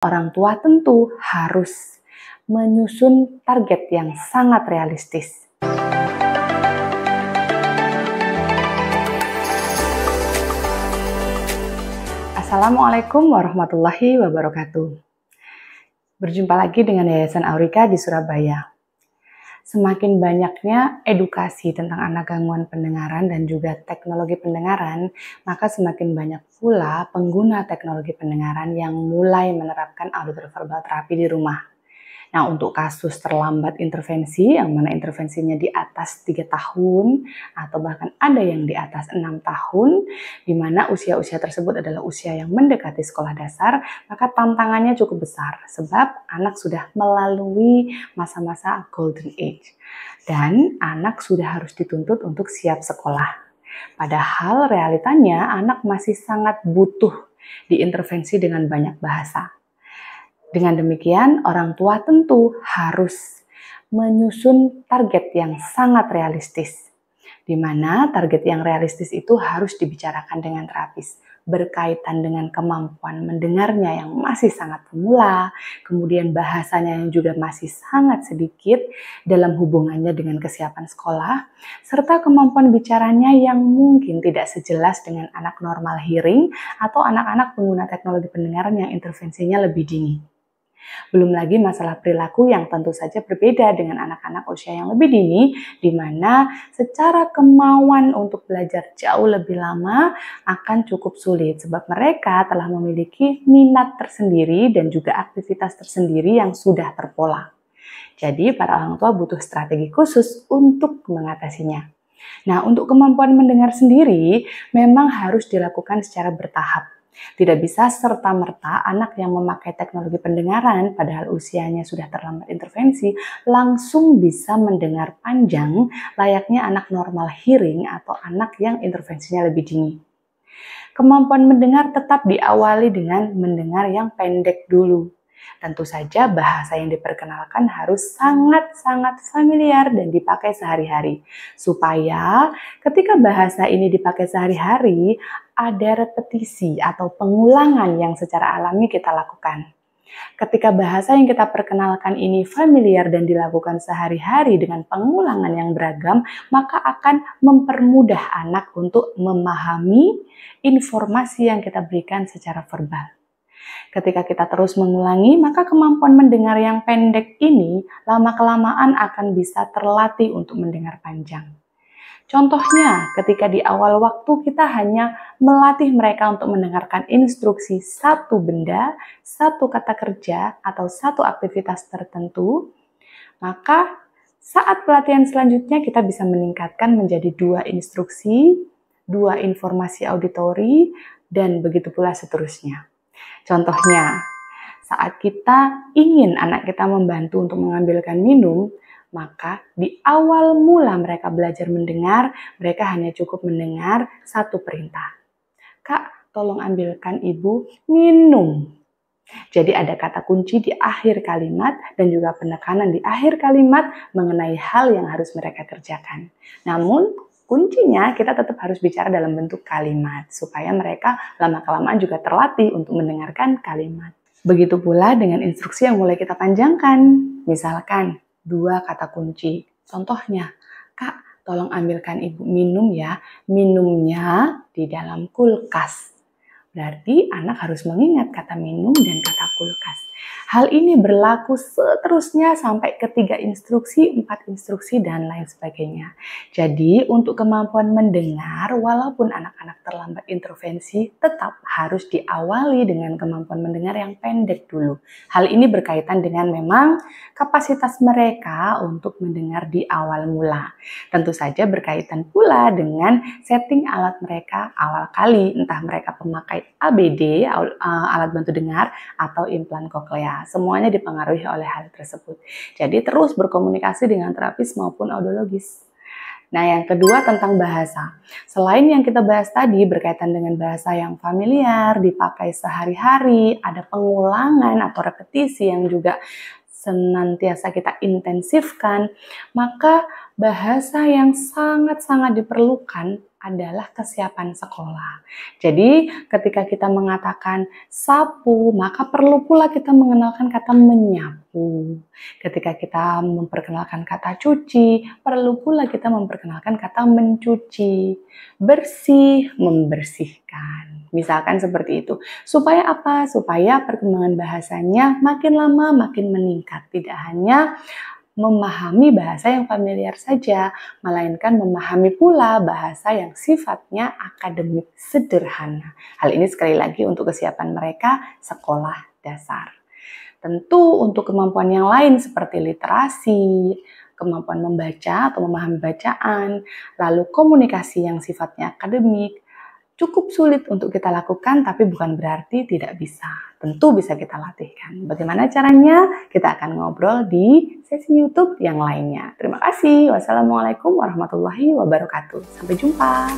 Orang tua tentu harus menyusun target yang sangat realistis. Assalamualaikum warahmatullahi wabarakatuh. Berjumpa lagi dengan Yayasan Aurika di Surabaya. Semakin banyaknya edukasi tentang anak gangguan pendengaran dan juga teknologi pendengaran, maka semakin banyak pula pengguna teknologi pendengaran yang mulai menerapkan audio verbal terapi di rumah. Nah, untuk kasus terlambat intervensi, yang mana intervensinya di atas 3 tahun, atau bahkan ada yang di atas 6 tahun, di mana usia-usia tersebut adalah usia yang mendekati sekolah dasar, maka tantangannya cukup besar, sebab anak sudah melalui masa-masa golden age. Dan anak sudah harus dituntut untuk siap sekolah. Padahal realitanya anak masih sangat butuh diintervensi dengan banyak bahasa. Dengan demikian, orang tua tentu harus menyusun target yang sangat realistis, di mana target yang realistis itu harus dibicarakan dengan terapis, berkaitan dengan kemampuan mendengarnya yang masih sangat pemula, kemudian bahasanya yang juga masih sangat sedikit dalam hubungannya dengan kesiapan sekolah, serta kemampuan bicaranya yang mungkin tidak sejelas dengan anak normal hearing atau anak-anak pengguna teknologi pendengaran yang intervensinya lebih dini. Belum lagi masalah perilaku yang tentu saja berbeda dengan anak-anak usia yang lebih dini, di mana secara kemauan untuk belajar jauh lebih lama akan cukup sulit, sebab mereka telah memiliki minat tersendiri dan juga aktivitas tersendiri yang sudah terpola. Jadi para orang tua butuh strategi khusus untuk mengatasinya. Nah, untuk kemampuan mendengar sendiri memang harus dilakukan secara bertahap. Tidak bisa serta-merta anak yang memakai teknologi pendengaran padahal usianya sudah terlambat intervensi langsung bisa mendengar panjang layaknya anak normal hearing atau anak yang intervensinya lebih dini. Kemampuan mendengar tetap diawali dengan mendengar yang pendek dulu. Tentu saja bahasa yang diperkenalkan harus sangat-sangat familiar dan dipakai sehari-hari. Supaya ketika bahasa ini dipakai sehari-hari, ada repetisi atau pengulangan yang secara alami kita lakukan. Ketika bahasa yang kita perkenalkan ini familiar dan dilakukan sehari-hari dengan pengulangan yang beragam, maka akan mempermudah anak untuk memahami informasi yang kita berikan secara verbal. Ketika kita terus mengulangi, maka kemampuan mendengar yang pendek ini lama-kelamaan akan bisa terlatih untuk mendengar panjang. Contohnya, ketika di awal waktu kita hanya melatih mereka untuk mendengarkan instruksi satu benda, satu kata kerja, atau satu aktivitas tertentu, maka saat pelatihan selanjutnya kita bisa meningkatkan menjadi 2 instruksi, 2 informasi auditori, dan begitu pula seterusnya. Contohnya, saat kita ingin anak kita membantu untuk mengambilkan minum, maka di awal mula mereka belajar mendengar, mereka hanya cukup mendengar satu perintah. Kak, tolong ambilkan ibu minum. Jadi ada kata kunci di akhir kalimat dan juga penekanan di akhir kalimat mengenai hal yang harus mereka kerjakan. Namun, kuncinya kita tetap harus bicara dalam bentuk kalimat, supaya mereka lama-kelamaan juga terlatih untuk mendengarkan kalimat. Begitu pula dengan instruksi yang mulai kita panjangkan. Misalkan, 2 kata kunci. Contohnya, Kak, tolong ambilkan ibu minum ya. Minumnya di dalam kulkas. Berarti anak harus mengingat kata minum dan kata kulkas. Hal ini berlaku seterusnya sampai ke 3 instruksi, 4 instruksi, dan lain sebagainya. Jadi, untuk kemampuan mendengar, walaupun anak-anak terlambat intervensi, tetap harus diawali dengan kemampuan mendengar yang pendek dulu. Hal ini berkaitan dengan memang kapasitas mereka untuk mendengar di awal mula. Tentu saja berkaitan pula dengan setting alat mereka awal kali, entah mereka pemakai ABD, alat bantu dengar, atau implan koklea. Semuanya dipengaruhi oleh hal tersebut. Jadi terus berkomunikasi dengan terapis maupun audiologis. Nah, yang kedua tentang bahasa. Selain yang kita bahas tadi berkaitan dengan bahasa yang familiar, dipakai sehari-hari, ada pengulangan atau repetisi yang juga senantiasa kita intensifkan, maka bahasa yang sangat-sangat diperlukan adalah kesiapan sekolah. Jadi, ketika kita mengatakan sapu, maka perlu pula kita mengenalkan kata menyapu. Ketika kita memperkenalkan kata cuci, perlu pula kita memperkenalkan kata mencuci. Bersih, membersihkan. Misalkan seperti itu. Supaya apa? Supaya perkembangan bahasanya makin lama makin meningkat. Tidak hanya memahami bahasa yang familiar saja, melainkan memahami pula bahasa yang sifatnya akademik sederhana. Hal ini sekali lagi untuk kesiapan mereka sekolah dasar. Tentu untuk kemampuan yang lain seperti literasi, kemampuan membaca atau memahami bacaan, lalu komunikasi yang sifatnya akademik, cukup sulit untuk kita lakukan, tapi bukan berarti tidak bisa. Tentu bisa kita latihkan. Bagaimana caranya? Kita akan ngobrol di sesi YouTube yang lainnya. Terima kasih. Wassalamualaikum warahmatullahi wabarakatuh. Sampai jumpa.